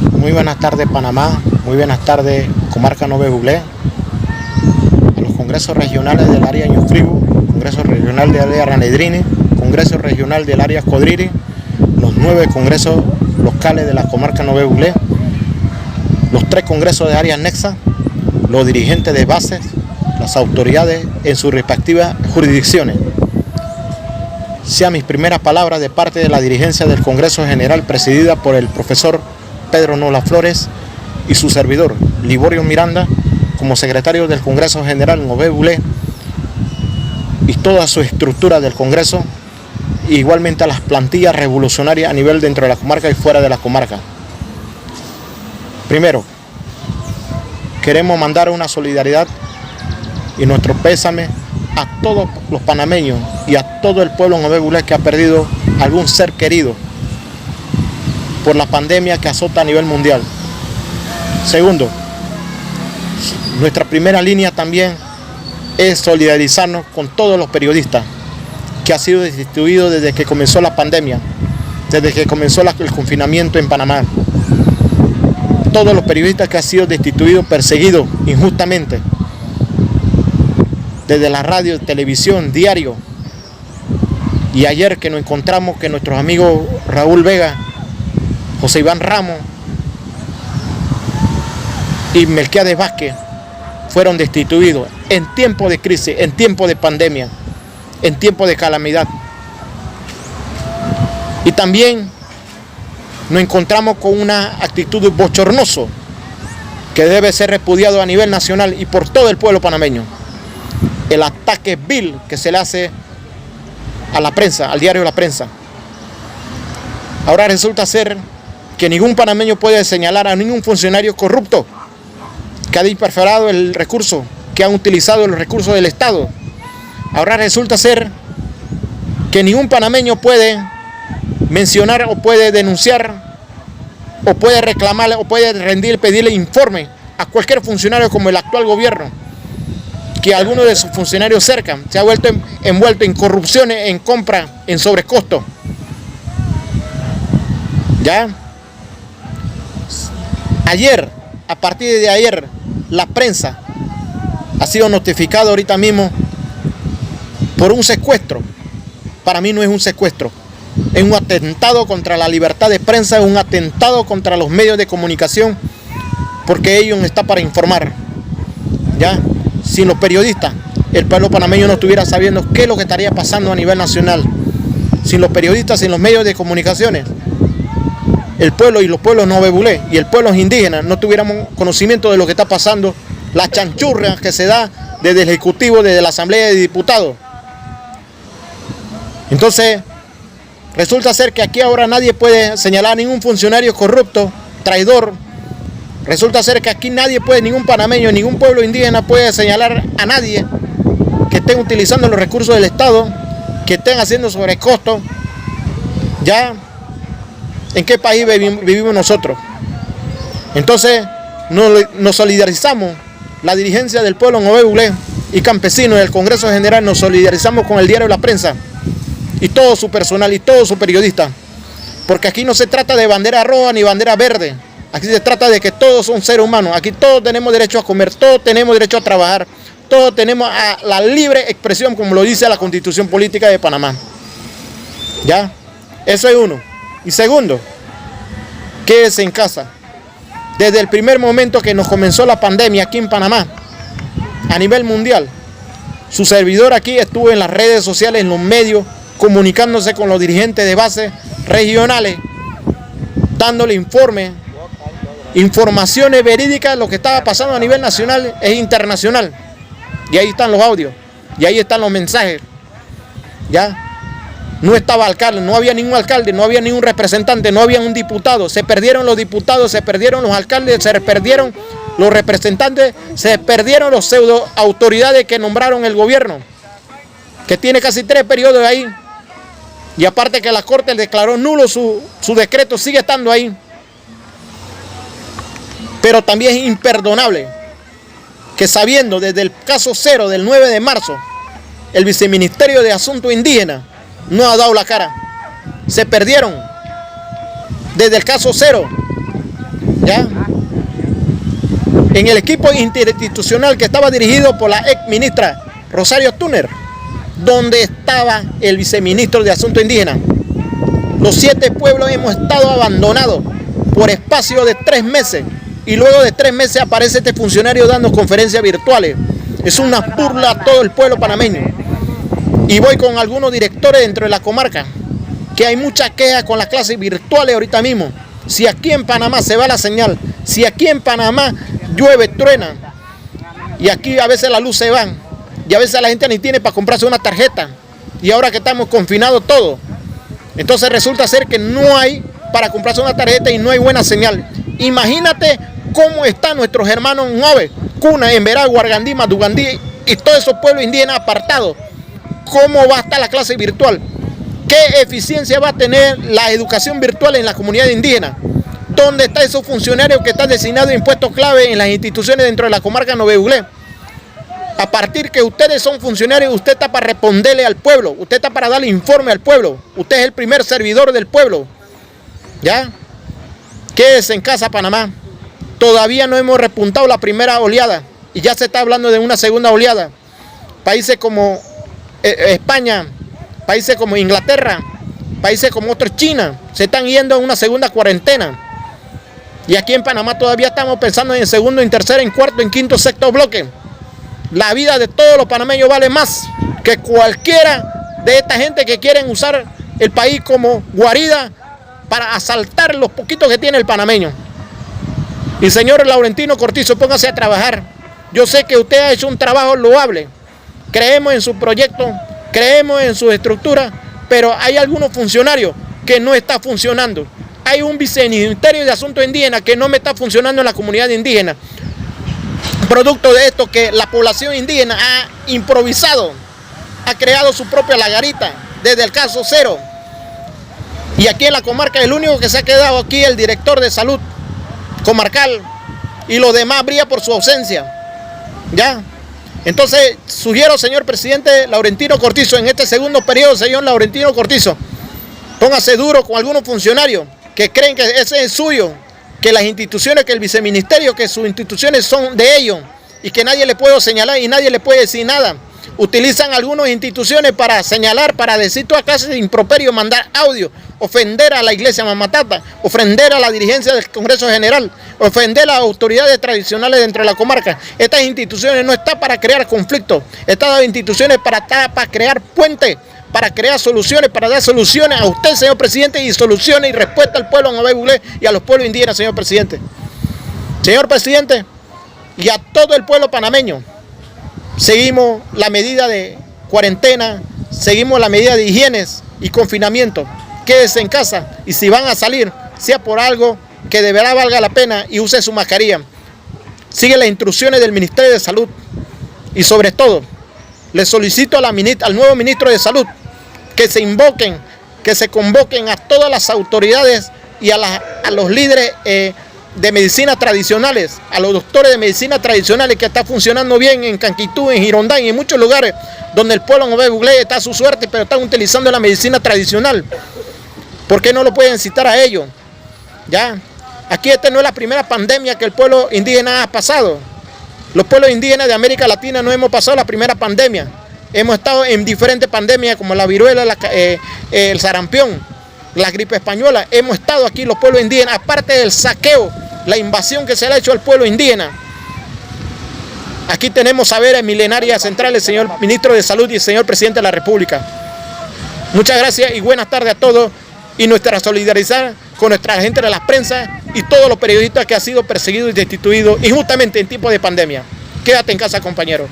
Muy buenas tardes Panamá, muy buenas tardes Comarca Nové Buglé, a los congresos regionales del área Ñuscribu, Congreso Regional del área Ranedrini, Congreso Regional del área Codriri, los 9 congresos locales de la Comarca Nové Buglé, los 3 congresos de áreas anexas, los dirigentes de bases, las autoridades en sus respectivas jurisdicciones. Sean mis primeras palabras de parte de la dirigencia del Congreso General presidida por el profesor Pedro Nola Flores y su servidor, Liborio Miranda, como secretario del Congreso General Nové Buglé, y toda su estructura del Congreso, e igualmente a las plantillas revolucionarias a nivel dentro de la comarca y fuera de la comarca. Primero, queremos mandar una solidaridad y nuestro pésame a todos los panameños y a todo el pueblo Nové Buglé que ha perdido algún ser querido por la pandemia que azota a nivel mundial. Segundo, nuestra primera línea también es solidarizarnos con todos los periodistas que han sido destituidos desde que comenzó la pandemia, desde que comenzó el confinamiento en Panamá. Todos los periodistas que han sido destituidos, perseguidos injustamente, desde la radio, televisión, diario. Y ayer que nos encontramos que nuestros amigos Raúl Vega, José Iván Ramos y Melquiades Vázquez fueron destituidos en tiempo de crisis, en tiempo de pandemia, en tiempo de calamidad. Y también nos encontramos con una actitud bochornosa que debe ser repudiado a nivel nacional y por todo el pueblo panameño. El ataque vil que se le hace a la prensa, al diario La Prensa. Ahora resulta ser que ningún panameño puede señalar a ningún funcionario corrupto que ha disperfectado el recurso, que han utilizado los recursos del Estado. Ahora resulta ser que ningún panameño puede mencionar o puede denunciar o puede reclamar o puede pedirle informe a cualquier funcionario como el actual gobierno, que alguno de sus funcionarios cerca se ha vuelto envuelto en corrupciones, en compra, en sobrecosto. ¿Ya? Ayer, a partir de ayer, la prensa ha sido notificada ahorita mismo por un secuestro. Para mí no es un secuestro, es un atentado contra la libertad de prensa, es un atentado contra los medios de comunicación, porque ellos están para informar. ¿Ya? Sin los periodistas, el pueblo panameño no estuviera sabiendo qué es lo que estaría pasando a nivel nacional. Sin los periodistas, sin los medios de comunicaciones, el pueblo y los pueblos Nové Buglé y el pueblo indígena no tuviéramos conocimiento de lo que está pasando, la chanchurria que se da desde el Ejecutivo, desde la Asamblea de Diputados. Entonces, resulta ser que aquí ahora nadie puede señalar a ningún funcionario corrupto, traidor. Resulta ser que aquí nadie puede, ningún panameño, ningún pueblo indígena puede señalar a nadie que estén utilizando los recursos del Estado, que estén haciendo sobrecostos. ¿Ya? ¿En qué país vivimos nosotros? Entonces, nos solidarizamos, la dirigencia del pueblo Nové Buglé y campesinos del Congreso General, nos solidarizamos con el diario La Prensa y todo su personal y todos sus periodistas, porque aquí no se trata de bandera roja ni bandera verde. Aquí se trata de que todos son seres humanos, aquí todos tenemos derecho a comer, todos tenemos derecho a trabajar, todos tenemos la libre expresión, como lo dice la Constitución Política de Panamá. ¿Ya? Eso es uno. Y segundo, quédese en casa. Desde el primer momento que nos comenzó la pandemia aquí en Panamá, a nivel mundial, su servidor aquí estuvo en las redes sociales, en los medios, comunicándose con los dirigentes de bases regionales, dándole informaciones verídicas de lo que estaba pasando a nivel nacional e internacional. Y ahí están los audios, y ahí están los mensajes. ¿Ya? No estaba alcalde, no había ningún alcalde, no había ningún representante, no había un diputado. Se perdieron los diputados, se perdieron los alcaldes, se perdieron los representantes, se perdieron los pseudo autoridades que nombraron el gobierno, que tiene casi 3 periodos ahí. Y aparte que la Corte declaró nulo su decreto, sigue estando ahí. Pero también es imperdonable que, sabiendo desde el caso 0 del 9 de marzo, el Viceministerio de Asuntos Indígenas no ha dado la cara. Se perdieron desde el caso 0 ¿ya? En el equipo interinstitucional que estaba dirigido por la ex ministra Rosario Túner, donde estaba el viceministro de Asuntos Indígenas. Los 7 pueblos hemos estado abandonados por espacio de 3 meses y luego de 3 meses aparece este funcionario dando conferencias virtuales. Es una burla a todo el pueblo panameño. Y voy con algunos directores dentro de la comarca, que hay muchas quejas con las clases virtuales ahorita mismo. Si aquí en Panamá se va la señal, si aquí en Panamá llueve, truena, y aquí a veces la luz se va, y a veces la gente ni tiene para comprarse una tarjeta, y ahora que estamos confinados todos, entonces resulta ser que no hay para comprarse una tarjeta y no hay buena señal. Imagínate cómo están nuestros hermanos en Nove, Cuna, Emberá, Guargandí, Madugandí y todos esos pueblos indígenas apartados. ¿Cómo va a estar la clase virtual? ¿Qué eficiencia va a tener la educación virtual en la comunidad indígena? ¿Dónde están esos funcionarios que están designados a impuestos clave en las instituciones dentro de la comarca Nove Buglé? A partir que ustedes son funcionarios, usted está para responderle al pueblo, usted está para darle informe al pueblo, usted es el primer servidor del pueblo. ¿Ya? Quédese en casa, Panamá. Todavía no hemos repuntado la primera oleada y ya se está hablando de una segunda oleada. Países como España, países como Inglaterra, países como otros, China, se están yendo a una segunda cuarentena. Y aquí en Panamá todavía estamos pensando en segundo, en tercer, en cuarto, en quinto, sexto bloque. La vida de todos los panameños vale más que cualquiera de esta gente que quieren usar el país como guarida para asaltar los poquitos que tiene el panameño. Y señor Laurentino Cortizo, póngase a trabajar. Yo sé que usted ha hecho un trabajo loable. Creemos en su proyecto, creemos en su estructura, pero hay algunos funcionarios que no están funcionando. Hay un viceministerio de Asuntos Indígenas que no me está funcionando en la comunidad indígena. Producto de esto que la población indígena ha improvisado, ha creado su propia lagarita desde el caso cero. Y aquí en la comarca el único que se ha quedado aquí es el director de salud comarcal y los demás brilla por su ausencia. ¿Ya? Entonces sugiero, señor presidente Laurentino Cortizo, en este segundo periodo, señor Laurentino Cortizo, póngase duro con algunos funcionarios que creen que ese es suyo, que las instituciones, que el viceministerio, que sus instituciones son de ellos y que nadie le puede señalar y nadie le puede decir nada. Utilizan algunas instituciones para señalar, para decir toda clase de improperio, mandar audio, ofender a la iglesia Mamatata, ofender a la dirigencia del Congreso General, ofender a las autoridades tradicionales dentro de la comarca. Estas instituciones no están para crear conflictos, estas instituciones para crear puentes, para crear soluciones, para dar soluciones a usted, señor presidente, y soluciones y respuesta al pueblo Nove Buglé y a los pueblos indígenas, señor presidente. Señor presidente, y a todo el pueblo panameño, seguimos la medida de cuarentena, seguimos la medida de higiene y confinamiento. Quédese en casa y si van a salir, sea por algo que de verdad valga la pena y use su mascarilla. Sigue las instrucciones del Ministerio de Salud y sobre todo, le solicito a al nuevo ministro de Salud que se convoquen a todas las autoridades y a los líderes de medicina tradicionales, a los doctores de medicina tradicionales que está funcionando bien en Canquitú, en Girondán y en muchos lugares donde el pueblo Nove Buglé está a su suerte, pero están utilizando la medicina tradicional. ¿Por qué no lo pueden citar a ellos? ¿Ya? Aquí esta no es la primera pandemia que el pueblo indígena ha pasado. Los pueblos indígenas de América Latina no hemos pasado la primera pandemia. Hemos estado en diferentes pandemias como la viruela, el sarampión, la gripe española. Hemos estado aquí los pueblos indígenas, aparte del saqueo, la invasión que se le ha hecho al pueblo indígena. Aquí tenemos saberes milenarias centrales, señor ministro de Salud y señor presidente de la República. Muchas gracias y buenas tardes a todos y nuestra solidaridad con nuestra gente de la prensa y todos los periodistas que han sido perseguidos y destituidos injustamente en tiempos de pandemia. Quédate en casa, compañero.